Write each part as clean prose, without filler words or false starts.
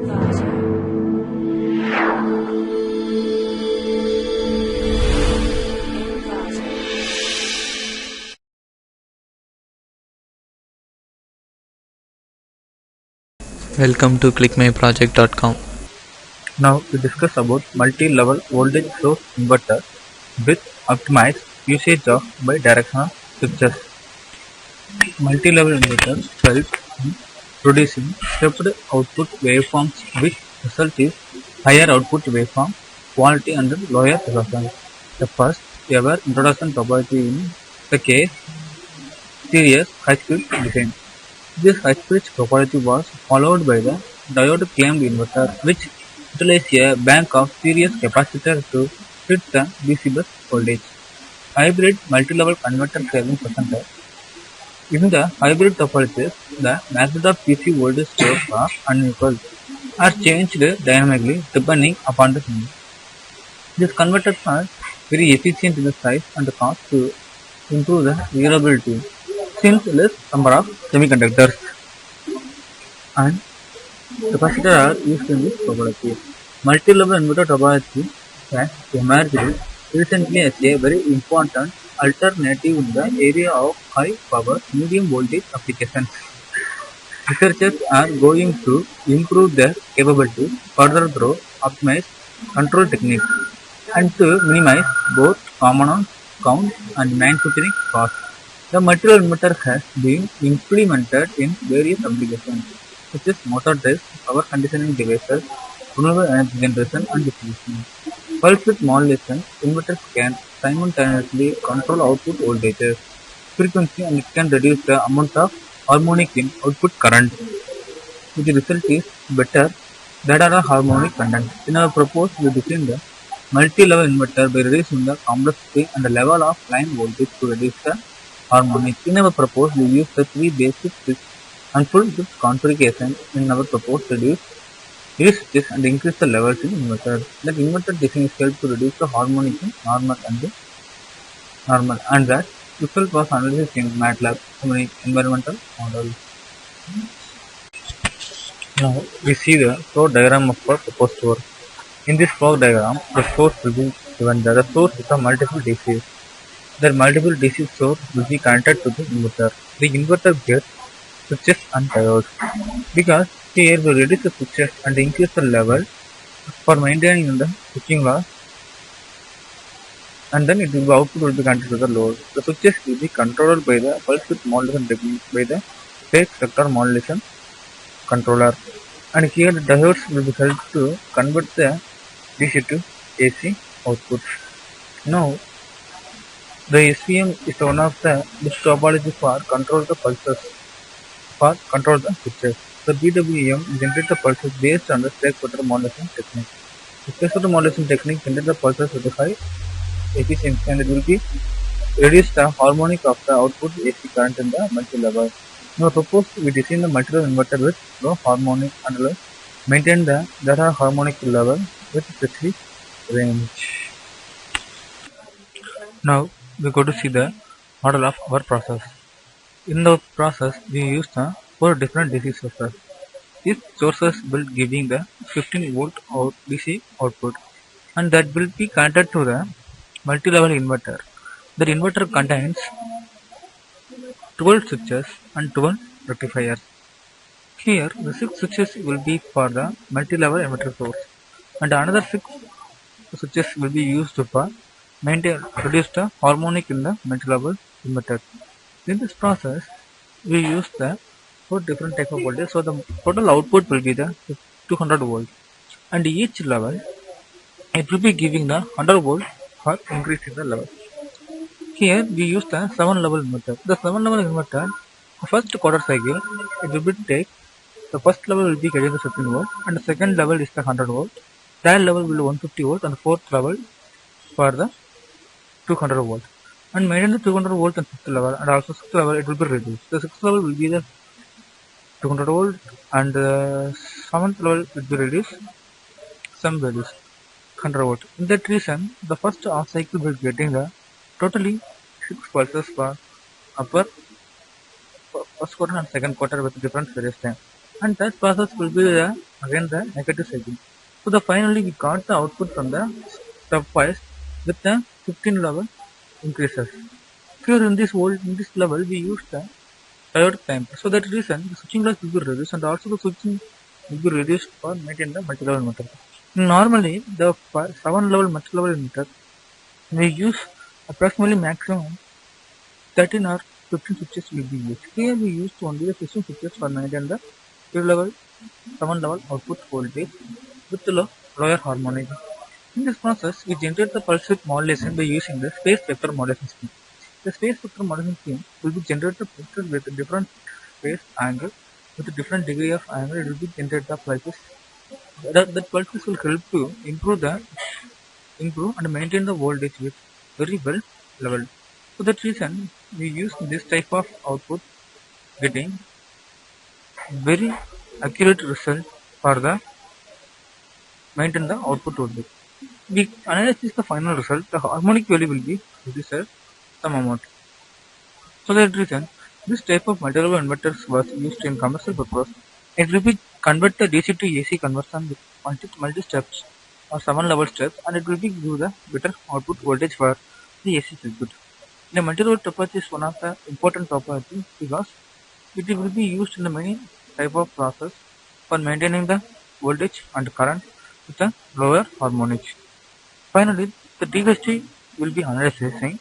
Welcome to ClickMyProject.com. Now we discuss about multi-level voltage source inverter with optimized usage of bidirectional switches. Multi-level inverter helps in producing stepped output waveforms which result is higher output waveform quality and lower resistance. The first ever introduction topology in the case series high-speed design. This high-speed topology was followed by the diode clamped inverter, which utilized a bank of series capacitors to fit the DC bus voltage. Hybrid multi-level converter saving percentage. In the hybrid topologies, the magnitude of DC voltage source are unequal or changed dynamically depending upon the signal. These converters are very efficient in the size and cost to improve the reliability since less number of semiconductors and capacitors are used in this topology. Multi-level inverter topology has emerged recently as a very important alternative in the area of high power medium voltage applications. Researchers are going to improve their capability further through optimized control techniques and to minimize both component count and manufacturing costs. The material inverter has been implemented in various applications such as motor drives, power conditioning devices, renewable energy generation and distribution. Pulse width modulation, inverters can simultaneously control output voltages, frequency and it can reduce the amount of harmonic in output current. The result is better data harmonic content. In our proposed, we design the multi-level inverter by reducing the complexity and the level of line voltage to reduce the harmonic. In our proposed, we use the three basic switches and full switch configuration in our proposed reduce switches and increase the levels in inverter. That inverter design is helped to reduce the harmonic in normal and that result was analyzed in MATLAB environmental model. Now we see the flow diagram of our proposed work. In this flow diagram, the source will be given that the source is a multiple DC. The multiple DC source will be connected to the inverter. The inverter gets switches and diodes. Because here we reduce the switches and increase the level for maintaining the switching loss, and then it will be output will be connected to the load. The switches will be controlled by the pulse width modulation technique by the phase vector modulation controller. And here the diodes will be helped to convert the DC to AC output. Now the SVM is one of the best topology for control the pulses for control the switches. The BWM generates the pulses based on the space vector modulation technique. The space vector modulation technique generates the pulses with a high efficiency and it will be reduce the harmonic of the output AC current in the multi-level. Now proposed we design the multi-level inverter with low harmonic and maintain the data harmonic level with specific range. Now we go to see the model of our process. In the process we use the 4 different DC sources. These sources will giving the 15 volt DC output and that will be connected to the multi-level inverter. The inverter contains 12 switches and 12 rectifiers. Here the 6 switches will be for the multi-level inverter source and another 6 switches will be used for reduce the harmonic in the multi-level inverter. In this process we use the 4 different type of voltage, so the total output will be the 200 volt and each level it will be giving the 100 volt for increase in the level. Here we use the 7 level inverter. The 7 level inverter first quarter cycle it will be take the first level will be getting the 15 volt and the second level is the 100 volt, third level will be 150 volt and the fourth level for the 200 volt and maintain the 200 volt and 6th level and also 6th level it will be reduced. The 6th level will be the 200 volt and the 7th level will be reduced some values 100 volt. In that reason the first half cycle will be getting the totally 6 pulses for upper first quarter and second quarter with different various time and that process will be the again the negative cycle. So the finally we got the output from the stepwise with the 15 level increases. Here in this level we use the diode time. So that reason the switching loss will be reduced and also the switching will be reduced for maintain the multi-level method. Normally the 7 level multi-level emitter we use approximately maximum 13 or 15 switches will be used. Here we used only the 15 switches for maintain the 2 level 7 level output voltage with the lower harmonic. In this process, we generate the pulse width modulation by using the space vector modulation scheme. The space vector modulation scheme will be generated with a different phase angle with a different degree of angle. It will be generated the pulses. That pulses will help to improve and maintain the voltage with very well level. For that reason, we use this type of output getting very accurate result for the maintain the output voltage. We analyze the final result. The harmonic value will be reduced some amount. For that reason, this type of multi-level inverters was used in commercial purpose. It will be convert the DC to AC conversion with multi-steps or 7 level steps, and it will be give the better output voltage for the AC circuit. The multi-level topology is one of the important topology because it will be used in the many type of process for maintaining the voltage and current with a lower harmonics. Finally, the DHT will be analyzing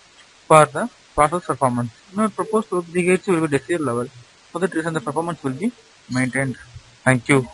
for the process performance. Now, proposed DHT will be desired level. For that reason, the performance will be maintained. Thank you.